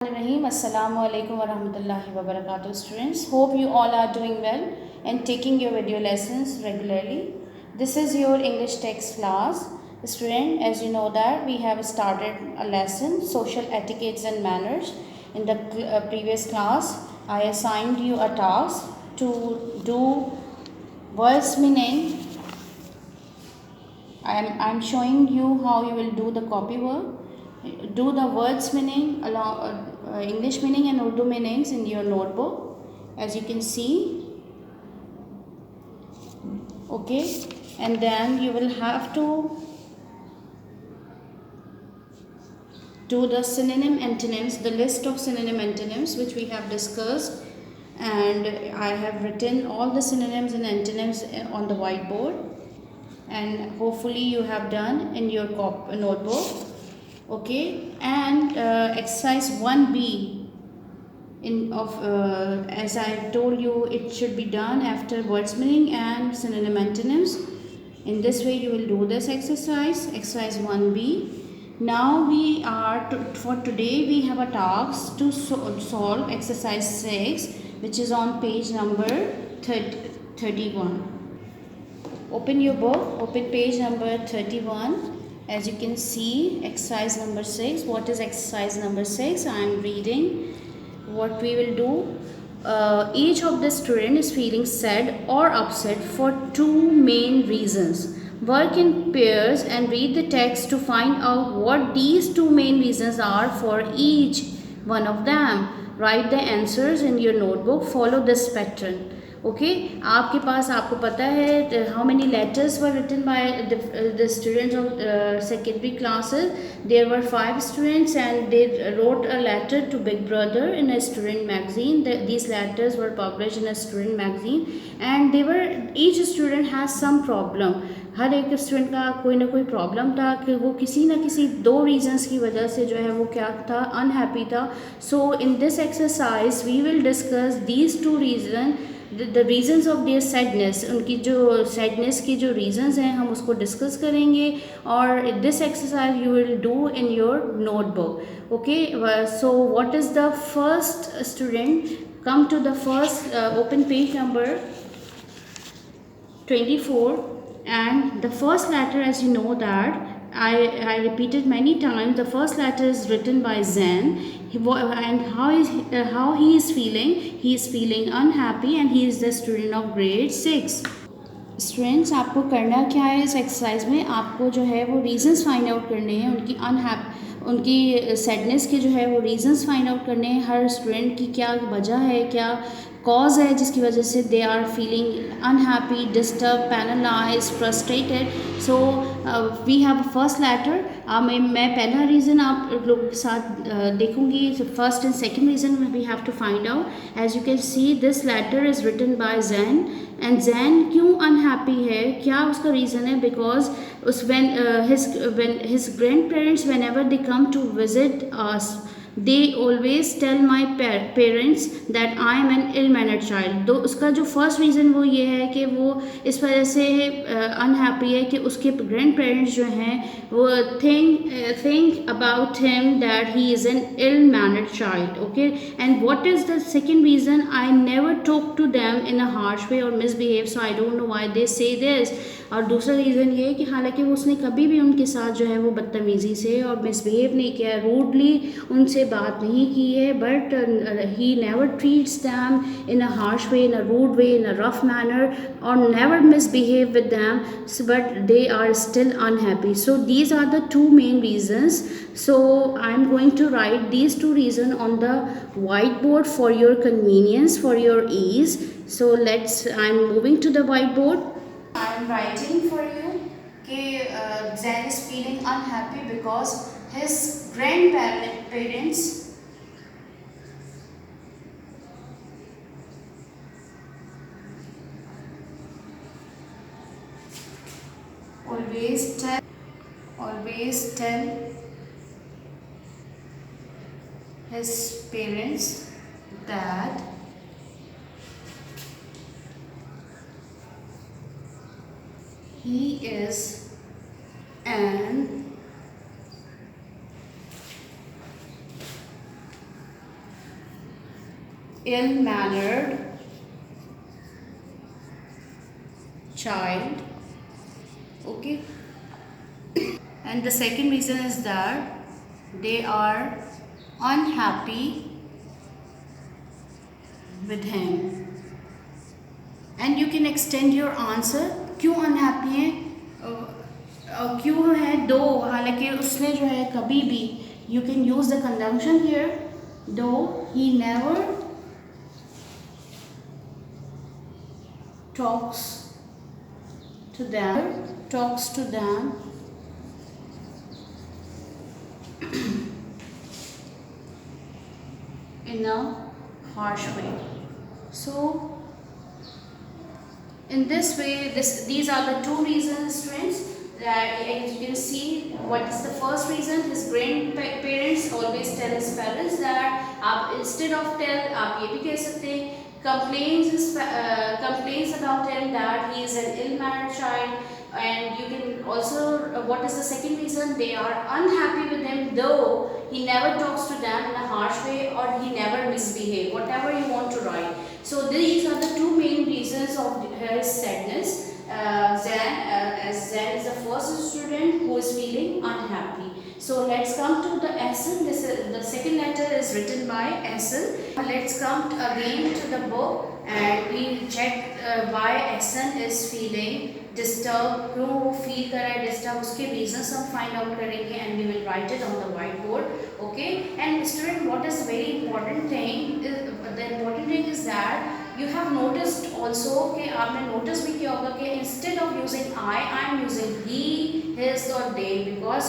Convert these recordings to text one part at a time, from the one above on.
Assalamu alaikum wa rahmatullahi wa barakatuh, students. Hope you all are doing well and taking your video lessons regularly. This is your English text class. Student, as you know that we have started a lesson, social etiquettes and manners. In the previous class, I assigned you a task to do words meaning. I'm showing you how you will do the copy work. Do the words meaning along English meaning and Urdu meanings in your notebook, as you can see. Okay, and then you will have to do the synonym antonyms, the list of synonym antonyms which we have discussed, and I have written all the synonyms and antonyms on the whiteboard, and hopefully you have done in your notebook. Okay, and exercise 1b as I told you, it should be done after words meaning and synonym antonyms. In this way you will do this exercise 1b. Now we are for today we have a task to solve exercise 6, which is on page number 31. Open your book, open page number 31. As you can see, exercise number 6. What is exercise number 6? I am reading. What we will do, each of the student is feeling sad or upset for two main reasons. Work in pairs and read the text to find out what these two main reasons are for each one of them. Write the answers in your notebook. Follow this pattern. Okay, आपके पास आपको पता है how many letters were written by the students of secondary classes. There were 5 students and they wrote a letter to Big Brother in a student magazine. These letters were published in a student magazine and each student has some problem. हर एक student का कोई ना कोई problem था कि वो किसी ना किसी 2 रीजंस की वजह से जो है वो क्या था, अनहैप्पी था. So in this exercise we will discuss these 2 reason, the reasons of their sadness. उनकी जो सैडनेस की जो रीजंस हैं हम उसको डिस्कस करेंगे और this exercise you will do in your notebook. Okay, so what is the first student? Come to the first, open page number 24. And the first letter, as you know that I repeated many times, the first letter is written by Zen. And how he is feeling? He is feeling unhappy and he is the student of grade 6. Students, आपको करना क्या है इस exercise में? आपको जो है वो रीजंस फाइंड आउट करने हैं, उनकी सैडनेस के जो है वो रीजंस फाइंड आउट करने हैं. हर स्टूडेंट की क्या वजह है, क्या कॉज है जिसकी वजह से they are feeling unhappy, disturb, paralyse, frustrated. So we have first letter. मैं पहला रीज़न आप लोगों के साथ देखूंगी. First and second reason we have to find out. As you can see this letter is written by Jane. And Jane क्यों unhappy है, क्या उसका रीज़न है? Because when his grandparents, whenever they come to visit us, they always tell my parents that I am an ill-mannered child. तो उसका जो first reason वो ये है कि वो इस वजह से अनहैप्पी है कि उसके ग्रैंड पेरेंट्स जो हैं वो think about him that he is an ill-mannered child. Okay, and what is the second reason? I never talk to them in a harsh way or misbehave, so I don't know why they say this. और दूसरा reason ये है कि हालांकि वो उसने कभी भी उनके साथ जो है वो बदतमीज़ी से और मिसबिहेव नहीं किया, रूडली उनसे बात नहीं की है, but he never treats them in a harsh way, in a rude way, in a rough manner, और never misbehave with them, but they are still unhappy. So these are the 2 main reasons. So I am going to write these 2 reasons on the whiteboard for your convenience, for your ease. So I am moving to the whiteboard. I am writing for you that Zain is feeling unhappy because his grandparents always tell his parents that he is an ill-mannered child. Okay, and the second reason is that they are unhappy with him. And you can extend your answer, क्यों unhappy है, क्यों है दो, हालांकि उसने जो है कभी भी, you can use the conjunction here, though he never talks to them in a harsh way. So in this way, these are the two reasons, friends. That as you can see, what is the first reason? His grandparents always tell his parents that आप instead of tell आप ये भी कह सकते हैं, complains about him that he is an ill-mannered child. And you can also, what is the second reason? They are unhappy with him, though he never talks to them in a harsh way or he never misbehave, whatever you want to write. So these are the two main reasons of his sadness. As Zen is the first student who is feeling unhappy. So let's come to the Essen. This is the second letter is written by Essen. Let's come again to the book and we check why Essen is feeling disturbed. क्यों वो feel कर रहा है disturbed, उसके reasons हम find out करेंगे and we will write it on the whiteboard. Okay. And student, what is very important thing? The important thing is that you have noticed also कि आपने notice भी किया होगा कि instead of using I am using he, his और they, because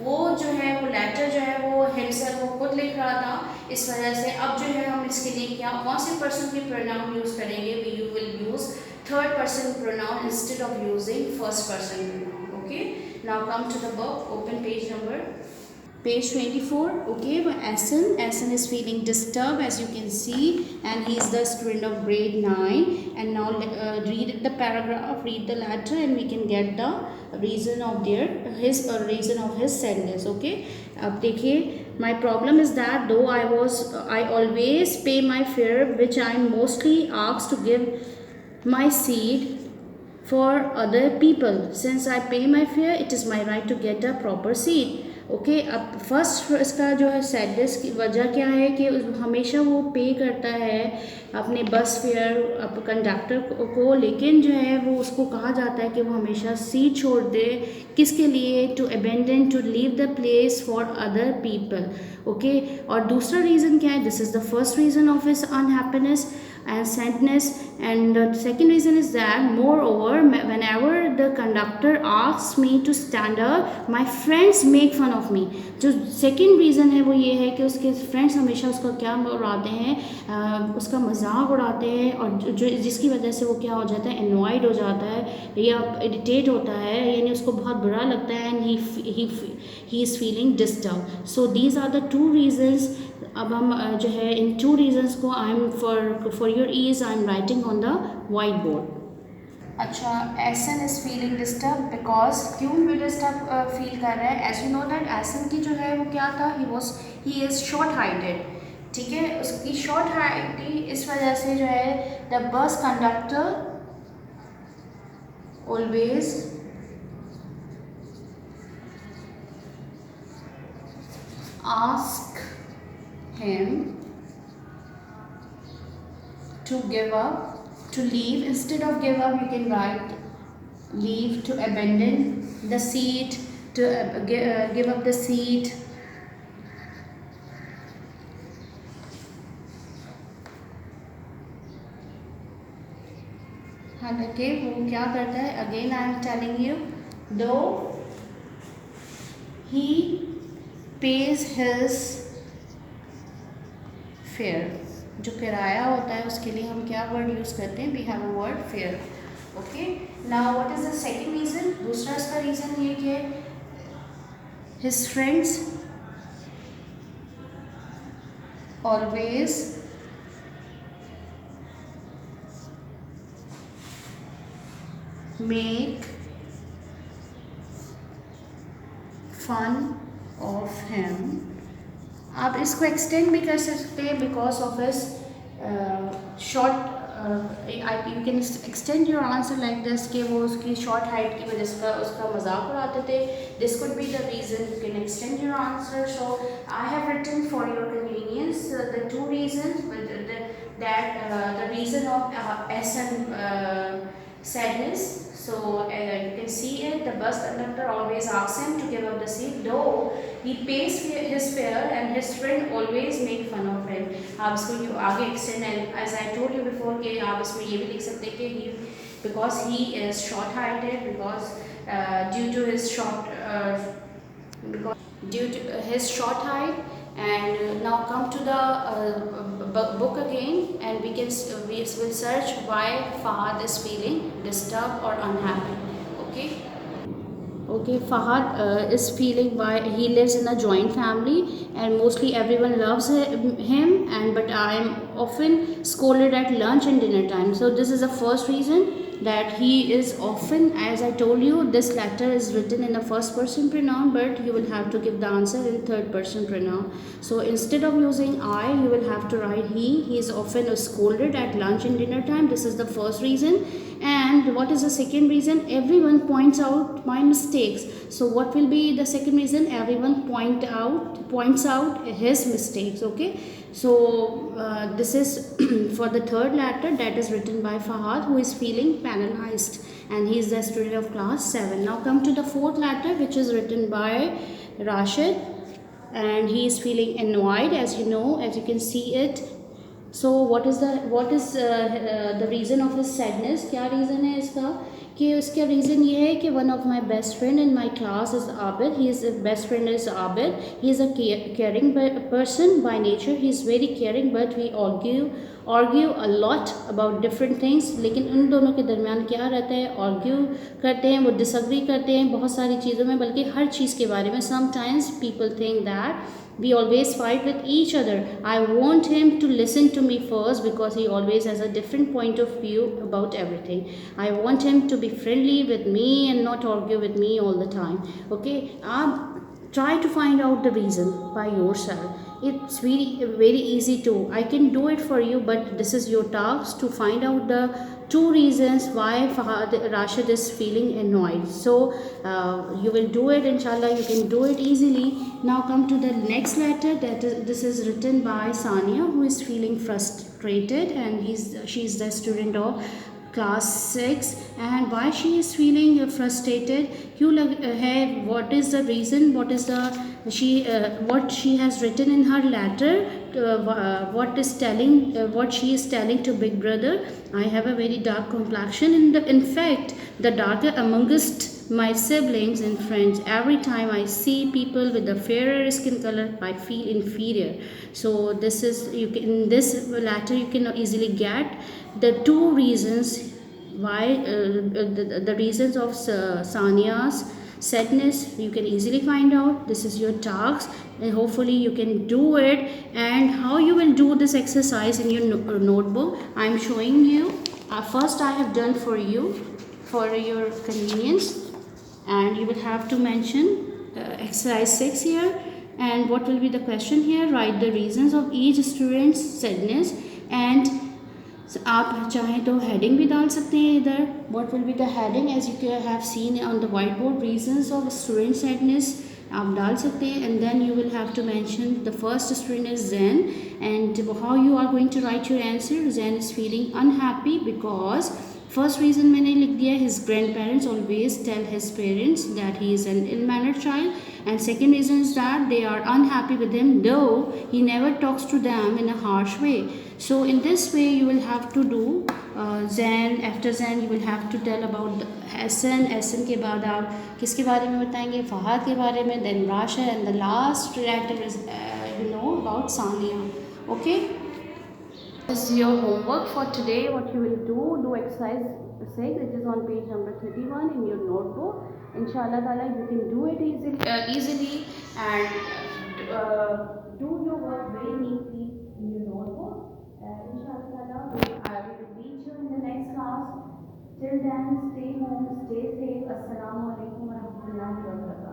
वो जो है वो लेटर जो है वो himself वो खुद लिख रहा था, इस वजह से अब जो है हम इसके लिए क्या कौन से पर्सन के प्रोनाउन यूज़ करेंगे? You will use third person pronoun instead of using first person pronoun. Okay. Now come to the book. Open page number. Page 24. Okay, but Essen is feeling disturbed, as you can see, and he is the student of grade 9. And now read the paragraph, read the letter, and we can get the reason of reason of his sadness. Okay, अब देखिए, my problem is that though I always pay my fare, which I am mostly asked to give my seat for other people. Since I pay my fare, it is my right to get a proper seat. Okay, अब first इसका जो है sadness की वजह क्या है कि हमेशा वो पे करता है अपने बस फेयर कंडक्टर को, लेकिन जो है वो उसको कहा जाता है कि वो हमेशा सीट छोड़ दे, किसके लिए? To abandon, to leave the place for other people. Okay, और दूसरा रीज़न क्या है? This is the first reason of his unhappiness and sadness. And the second reason is that moreover, whenever the conductor asks me to stand up, my friends make fun of me. जो second reason है वो ये है कि उसके friends हमेशा उसका क्या उड़ाते हैं, उसका मजाक उड़ाते हैं, और जो जिसकी वजह से वो क्या हो जाता है, annoyed हो जाता है या irritate होता है, यानी उसको बहुत बुरा लगता है, and he is feeling disturbed. So these are the two reasons. अब हम जो है इन टू रीजंस को I am for your ease I am writing on the whiteboard. अच्छा, Eason is feeling disturb because क्यों भी डिस्टर्ब फील कर रहा है? As you know that Eason की जो है वो क्या था, ही इज़ शॉर्ट हाइटेड. ठीक है, उसकी शॉर्ट हाइट थी, इस वजह से जो है the bus conductor always ask him to give up, to leave. Instead of give up, you can write leave, to abandon the seat, to give up the seat. हालांकि वो क्या करता है, again I am telling you, दो he pays his fair, जो किराया होता है उसके लिए हम क्या वर्ड यूज़ करते हैं? We have a word fair. Okay, now what is the second reason? दूसरा इसका रीज़न ये कि his friends always make fun of him. आप इसको एक्सटेंड भी कर सकते हैं because of his short you can extend your answer like this कि वो उसकी short height की वजह से उसका मजाक उड़ाते थे. This could be the reason. You can extend your answer. So I have written for your convenience the two reasons the reason of Essen sadness. So you can see it. The bus conductor always asks him to give up the seat, though he pays his fare, and his friend always make fun of him. आप इसको क्यों आगे extend, and as I told you before कि आप इसमें ये भी लिख सकते हैं कि because he is short heighted, because due to his short because due to his short height. And now come to the book again, and we will search why Fahad is feeling disturbed or unhappy. Okay. Okay, Fahad is feeling why he lives in a joint family, and mostly everyone loves him, and but I am often scolded at lunch and dinner time. So this is the first reason, that he is often, as I told you, this letter is written in the first person pronoun, but you will have to give the answer in third person pronoun. So instead of using I, you will have to write he. He is often scolded at lunch and dinner time. This is the first reason. And what is the second reason? Everyone points out my mistakes. So what will be the second reason? Everyone points out his mistakes. Okay. So this is for the third letter, that is written by Fahad, who is feeling penalized, and he is the student of class 7. Now come to the fourth letter, which is written by Rashid, and he is feeling annoyed, as you know, as you can see it. So what is the reason of his sadness? क्या reason है इसका? कि उसका reason ये है कि one of my best friend in my class is Abid. His best friend is Abid. He is a caring person by nature. He is very caring, but we argue a lot about different things. लेकिन उन दोनों के दरमियान क्या रहता है? Argue करते हैं, वो disagree करते हैं बहुत सारी चीज़ों में, बल्कि हर चीज़ के बारे में. Sometimes people think that we always fight with each other. I want him to listen to me first, because he always has a different point of view about everything. I want him to be friendly with me and not argue with me all the time. Okay, try to find out the reason by yourself. It's very easy to. I can do it for you, but this is your task to find out the two reasons why Fahad Rashid is feeling annoyed. So you will do it, inshallah. You can do it easily. Now come to the next letter. This is written by Sanya, who is feeling frustrated, and she's the student of class 6. And why she is feeling frustrated, what is the reason, what she has written in her letter, what she is telling to big brother. I have a very dark complexion, in fact the darker amongst my siblings and friends. Every time I see people with a fairer skin color, I feel inferior. So this is, in this letter you can easily get the two reasons why, the reasons of Sania's sadness. You can easily find out. This is your task, and hopefully you can do it. And how you will do this exercise in your notebook, I am showing you. First I have done for you for your convenience, and you will have to mention exercise 6 here. And what will be the question here? Write the reasons of each student's sadness. And आप चाहें तो heading भी डाल सकते हैं इधर. What will be the heading? As you have seen on the whiteboard, reasons of student sadness आप डाल सकते हैं. And then you will have to mention the first student is Zen, and how you are going to write your answer. Zen is feeling unhappy because first reason मैंने लिख दिया, his grandparents always tell his parents that he is an ill-mannered child. And second reason is that they are unhappy with him, though he never talks to them in a harsh way. So in this way you will have to do Zen. After Zen you will have to tell about Essen. Essen के बाद आप किसके बारे में बताएंगे? फहाद के बारे में. Then Rasha, and the last letter is about Sanya. Okay. This is your homework for today. What you will do exercise 6. It is on page number 31 in your notebook. Inshallah Taala, you can do it easily, and do your work very neatly in your notebook. Inshallah Taala, I will meet you in the next class. Till then, stay home, stay safe. Assalamu alaikum wa rahmatullahi wa barakatuh.